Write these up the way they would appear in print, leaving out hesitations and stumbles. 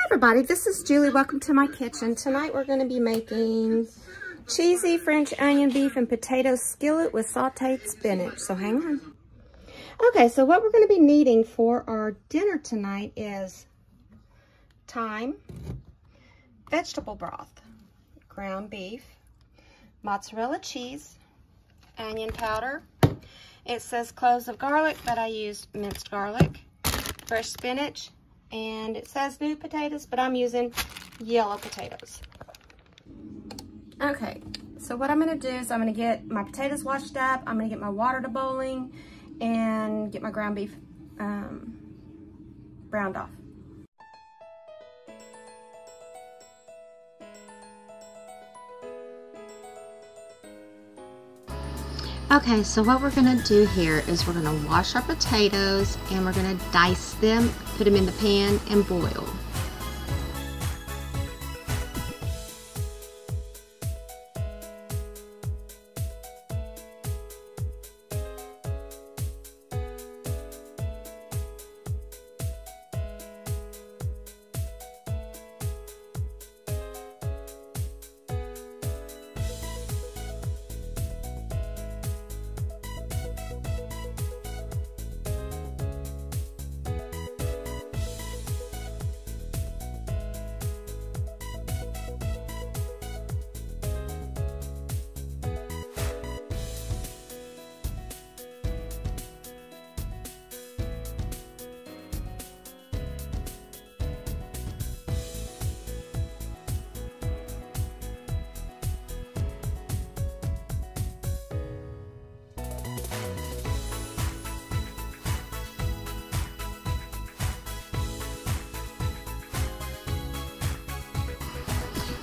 Everybody, this is Julie. Welcome to my kitchen. Tonight we're going to be making cheesy French onion beef and potato skillet with sauteed spinach. So hang on. Okay, so what we're going to be needing for our dinner tonight is thyme, vegetable broth, ground beef, mozzarella cheese, onion powder. It says cloves of garlic, but I used minced garlic, fresh spinach, and it says new potatoes, but I'm using yellow potatoes. Okay, so what I'm gonna do is I'm gonna get my potatoes washed up, I'm gonna get my water to boiling, and get my ground beef browned off. Okay, so what we're gonna do here is we're gonna wash our potatoes and we're gonna dice them, put them in the pan and boil.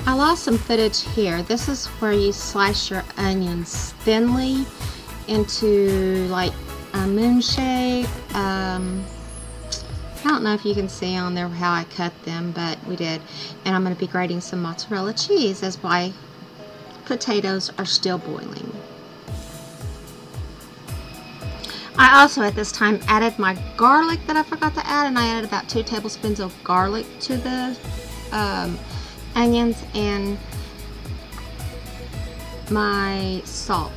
I lost some footage here. This is where you slice your onions thinly into like a moon shape. I don't know if you can see on there how I cut them, but we did. And I'm going to be grating some mozzarella cheese as my potatoes are still boiling. I also at this time added my garlic that I forgot to add, and I added about 2 tablespoons of garlic to the onions and my salt.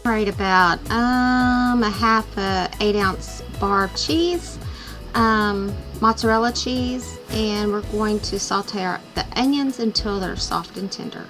Grate about a half a 8-ounce bar of cheese, mozzarella cheese, and we're going to saute the onions until they're soft and tender.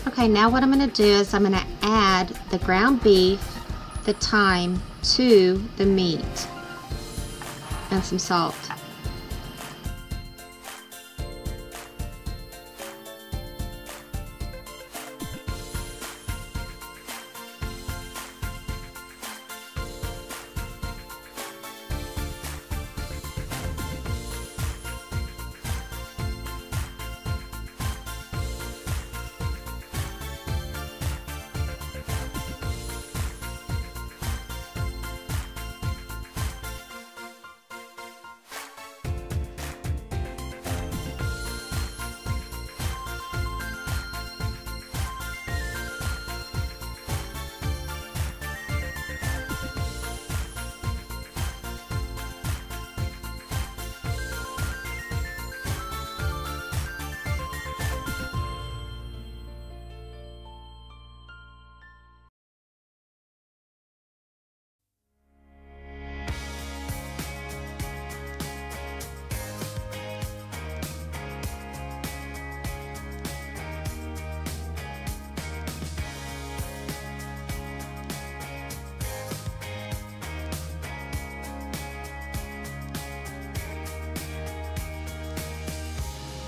Okay, now what I'm going to do is I'm going to add the ground beef, the thyme to the meat, and some salt.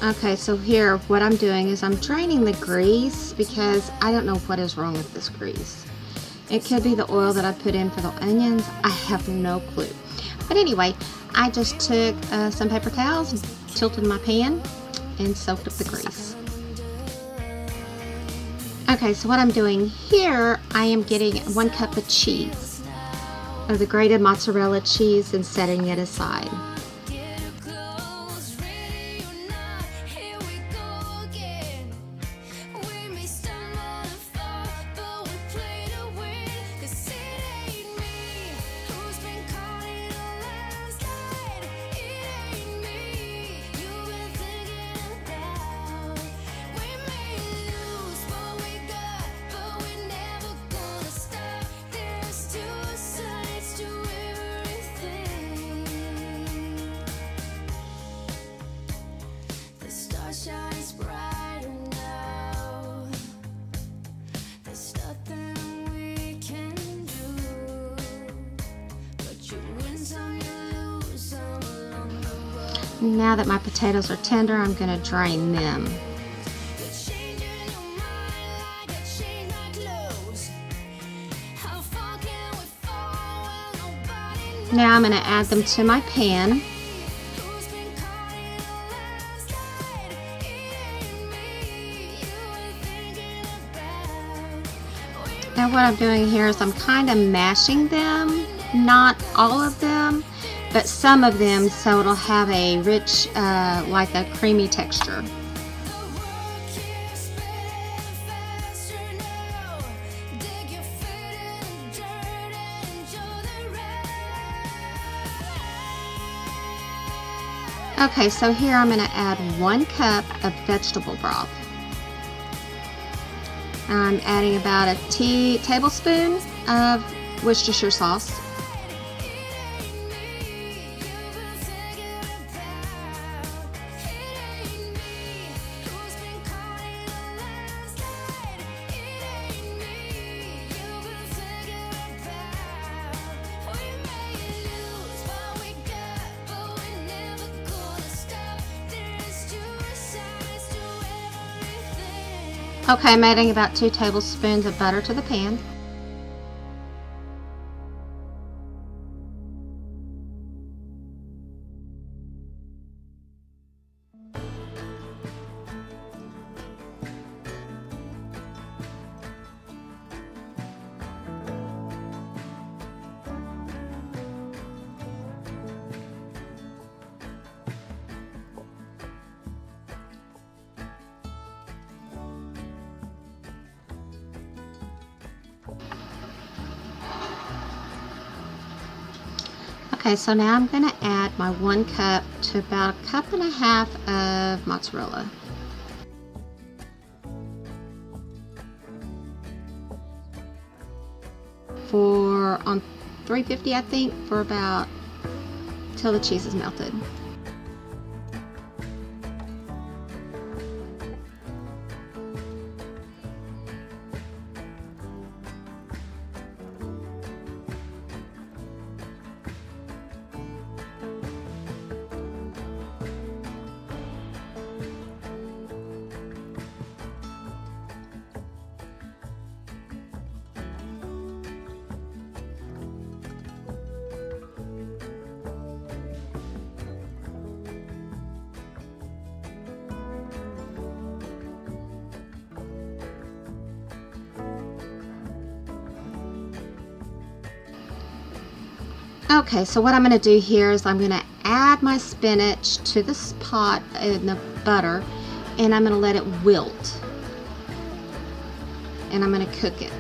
Okay, so here what I'm doing is I'm draining the grease because I don't know what is wrong with this grease. It could be the oil that I put in for the onions. I have no clue. But anyway, I just took some paper towels, tilted my pan, and soaked up the grease. Okay, so what I'm doing here, I am getting 1 cup of cheese, of the grated mozzarella cheese, and setting it aside. Now that my potatoes are tender, I'm going to drain them. Now I'm going to add them to my pan. Now what I'm doing here is I'm kind of mashing them, not all of them, but some of them, so it'll have a rich, like a creamy texture. Okay, so here I'm going to add 1 cup of vegetable broth. I'm adding about a tablespoon of Worcestershire sauce. Okay, I'm adding about 2 tablespoons of butter to the pan. Okay, so now I'm going to add my 1 cup to about 1.5 cups of mozzarella. On 350, I think, for about till the cheese is melted. Okay, so what I'm going to do here is I'm going to add my spinach to this pot in the butter, and I'm going to let it wilt, and I'm going to cook it.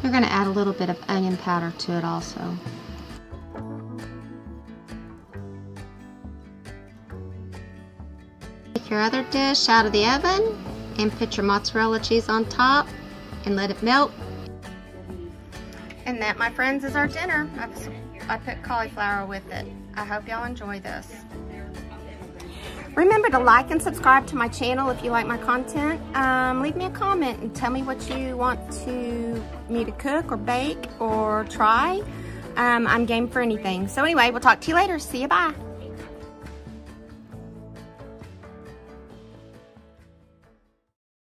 You're going to add a little bit of onion powder to it also. Take your other dish out of the oven and put your mozzarella cheese on top and let it melt. And that, my friends, is our dinner. I put cauliflower with it. I hope y'all enjoy this. Remember to like and subscribe to my channel if you like my content. Leave me a comment and tell me what you want me to cook or bake or try. I'm game for anything. So anyway, we'll talk to you later. See you, bye.